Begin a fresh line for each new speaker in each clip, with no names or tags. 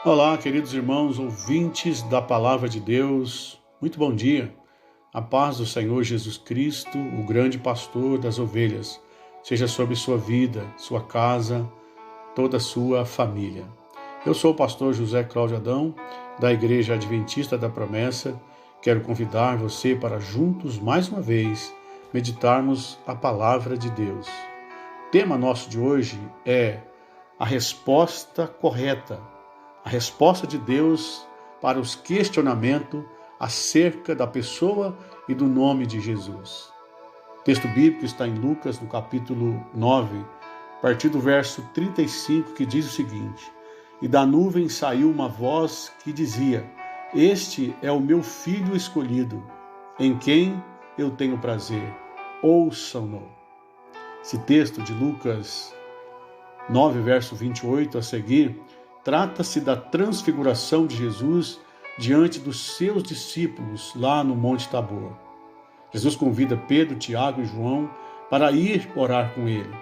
Olá, queridos irmãos, ouvintes da Palavra de Deus, muito bom dia. A paz do Senhor Jesus Cristo, o grande pastor das ovelhas, seja sobre sua vida, sua casa, toda a sua família. Eu sou o pastor José Cláudio Adão, da Igreja Adventista da Promessa. Quero convidar você para juntos, mais uma vez, meditarmos a Palavra de Deus. O tema nosso de hoje é a resposta correta. A resposta de Deus para os questionamentos acerca da pessoa e do nome de Jesus. O texto bíblico está em Lucas, no capítulo 9, a partir do verso 35, que diz o seguinte: E da nuvem saiu uma voz que dizia: Este é o meu filho escolhido, em quem eu tenho prazer. Ouçam-no. Esse texto de Lucas 9, verso 28 a seguir, trata-se da transfiguração de Jesus diante dos seus discípulos lá no Monte Tabor. Jesus convida Pedro, Tiago e João para ir orar com ele.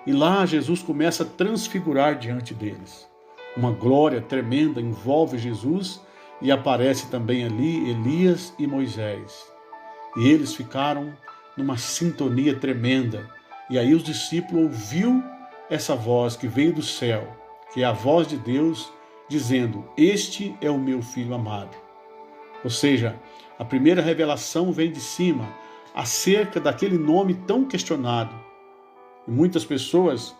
E lá Jesus começa a transfigurar diante deles. Uma glória tremenda envolve Jesus e aparece também ali Elias e Moisés. E eles ficaram numa sintonia tremenda. E aí os discípulos ouviram essa voz que veio do céu, que é a voz de Deus, dizendo: Este é o meu filho amado. Ou seja, a primeira revelação vem de cima, acerca daquele nome tão questionado. E muitas pessoas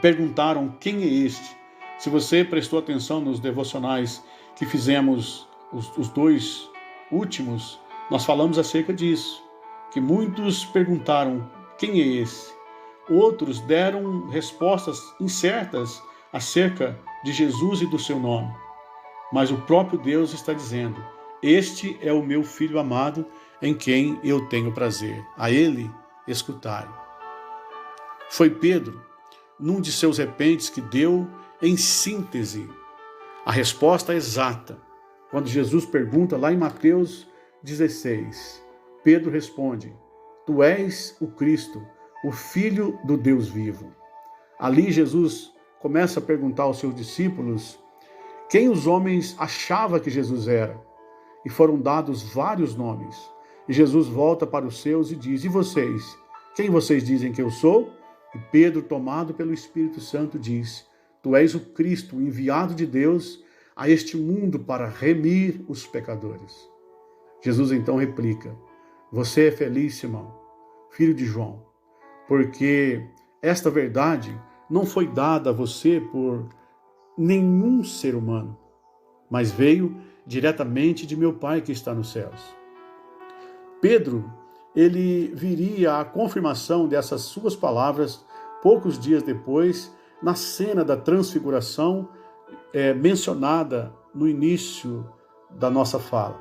perguntaram: quem é este? Se você prestou atenção nos devocionais que fizemos, os dois últimos, nós falamos acerca disso, que muitos perguntaram: quem é esse? Outros deram respostas incertas acerca de Jesus e do seu nome. Mas o próprio Deus está dizendo: Este é o meu filho amado, em quem eu tenho prazer. A ele escutai. Foi Pedro, num de seus repentes, que deu, em síntese, a resposta exata. Quando Jesus pergunta lá em Mateus 16, Pedro responde: Tu és o Cristo, o Filho do Deus vivo. Ali Jesus começa a perguntar aos seus discípulos quem os homens achavam que Jesus era. E foram dados vários nomes. E Jesus volta para os seus e diz: E vocês? Quem vocês dizem que eu sou? E Pedro, tomado pelo Espírito Santo, diz: Tu és o Cristo, enviado de Deus a este mundo para remir os pecadores. Jesus então replica: Você é feliz, Simão, filho de João, porque esta verdade não foi dada a você por nenhum ser humano, mas veio diretamente de meu Pai que está nos céus. Pedro, ele viria à confirmação dessas suas palavras poucos dias depois, na cena da transfiguração mencionada no início da nossa fala.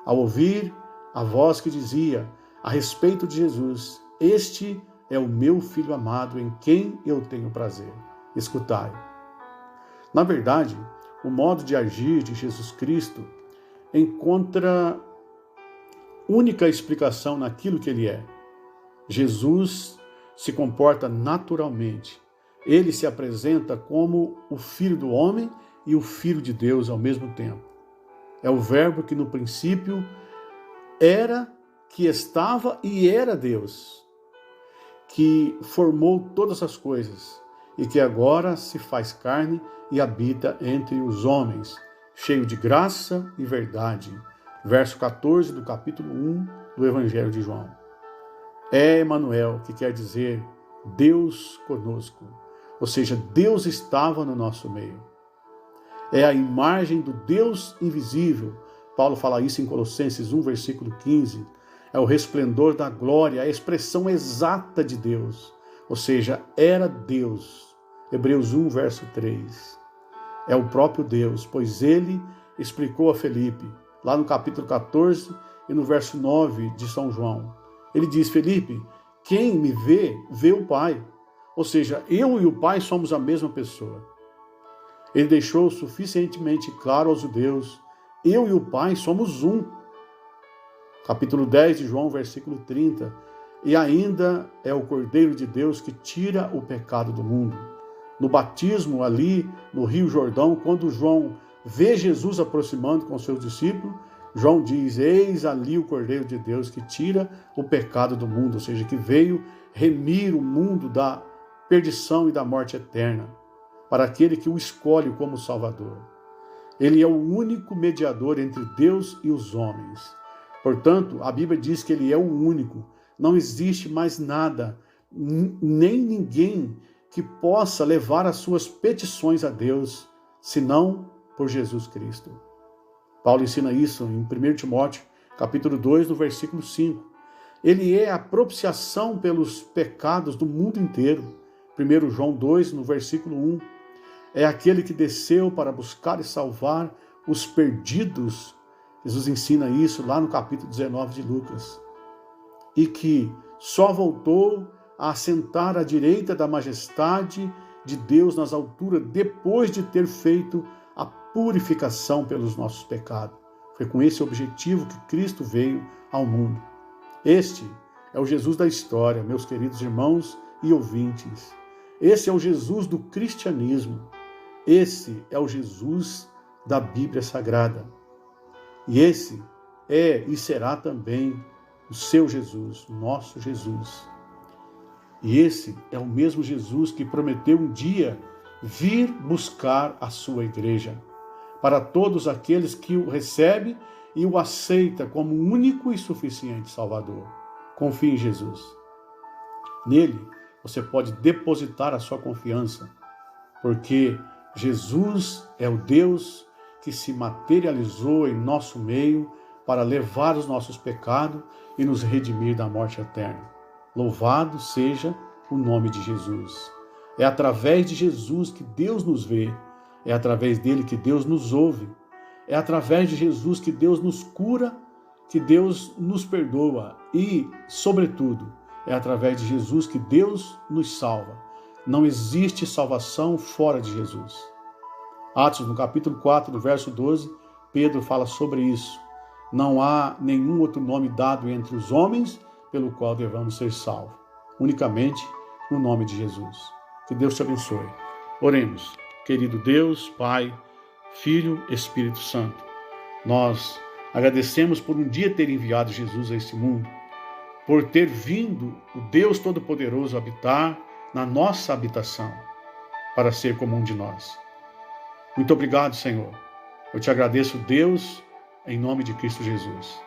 Ao ouvir a voz que dizia a respeito de Jesus: Este é o meu filho amado, em quem eu tenho prazer. Escutai. Na verdade, o modo de agir de Jesus Cristo encontra única explicação naquilo que ele é. Jesus se comporta naturalmente. Ele se apresenta como o Filho do homem e o Filho de Deus ao mesmo tempo. É o Verbo que no princípio era, que estava e era Deus, que formou todas as coisas e que agora se faz carne e habita entre os homens, cheio de graça e verdade. Verso 14 do capítulo 1 do Evangelho de João. É Emanuel, que quer dizer Deus conosco, ou seja, Deus estava no nosso meio. É a imagem do Deus invisível. Paulo fala isso em Colossenses 1, versículo 15. É o resplendor da glória, a expressão exata de Deus, ou seja, era Deus. Hebreus 1, verso 3. É o próprio Deus, pois ele explicou a Felipe, lá no capítulo 14 e no verso 9 de São João. Ele diz: Felipe, quem me vê, vê o Pai. Ou seja, eu e o Pai somos a mesma pessoa. Ele deixou suficientemente claro aos judeus: eu e o Pai somos um. Capítulo 10 de João, versículo 30. E ainda é o Cordeiro de Deus que tira o pecado do mundo. No batismo ali no Rio Jordão, quando João vê Jesus aproximando com seus discípulos, João diz: eis ali o Cordeiro de Deus que tira o pecado do mundo, ou seja, que veio remir o mundo da perdição e da morte eterna, para aquele que o escolhe como Salvador. Ele é o único mediador entre Deus e os homens. Portanto, a Bíblia diz que ele é o único. Não existe mais nada, nem ninguém que possa levar as suas petições a Deus, senão por Jesus Cristo. Paulo ensina isso em 1 Timóteo, capítulo 2, no versículo 5. Ele é a propiciação pelos pecados do mundo inteiro. 1 João 2, no versículo 1. É aquele que desceu para buscar e salvar os perdidos. Jesus ensina isso lá no capítulo 19 de Lucas. E que só voltou a assentar à direita da majestade de Deus nas alturas, depois de ter feito a purificação pelos nossos pecados. Foi com esse objetivo que Cristo veio ao mundo. Este é o Jesus da história, meus queridos irmãos e ouvintes. Esse é o Jesus do cristianismo. Esse é o Jesus da Bíblia Sagrada. E esse é e será também o seu Jesus, o nosso Jesus. E esse é o mesmo Jesus que prometeu um dia vir buscar a sua igreja, para todos aqueles que o recebem e o aceitam como único e suficiente Salvador. Confie em Jesus. Nele você pode depositar a sua confiança, porque Jesus é o Deus que se materializou em nosso meio para levar os nossos pecados e nos redimir da morte eterna. Louvado seja o nome de Jesus. É através de Jesus que Deus nos vê, é através dele que Deus nos ouve, é através de Jesus que Deus nos cura, que Deus nos perdoa e, sobretudo, é através de Jesus que Deus nos salva. Não existe salvação fora de Jesus. Atos, no capítulo 4, no verso 12, Pedro fala sobre isso. Não há nenhum outro nome dado entre os homens pelo qual devamos ser salvos. Unicamente no nome de Jesus. Que Deus te abençoe. Oremos. Querido Deus, Pai, Filho, Espírito Santo, nós agradecemos por um dia ter enviado Jesus a este mundo, por ter vindo o Deus Todo-Poderoso habitar na nossa habitação, para ser como um de nós. Muito obrigado, Senhor. Eu te agradeço, Deus, em nome de Cristo Jesus.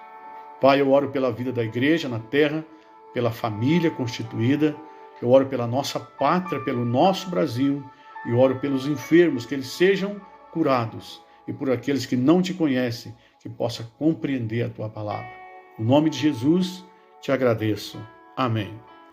Pai, eu oro pela vida da igreja na terra, pela família constituída, eu oro pela nossa pátria, pelo nosso Brasil, e oro pelos enfermos, que eles sejam curados, e por aqueles que não te conhecem, que possa compreender a tua palavra. No nome de Jesus, te agradeço. Amém.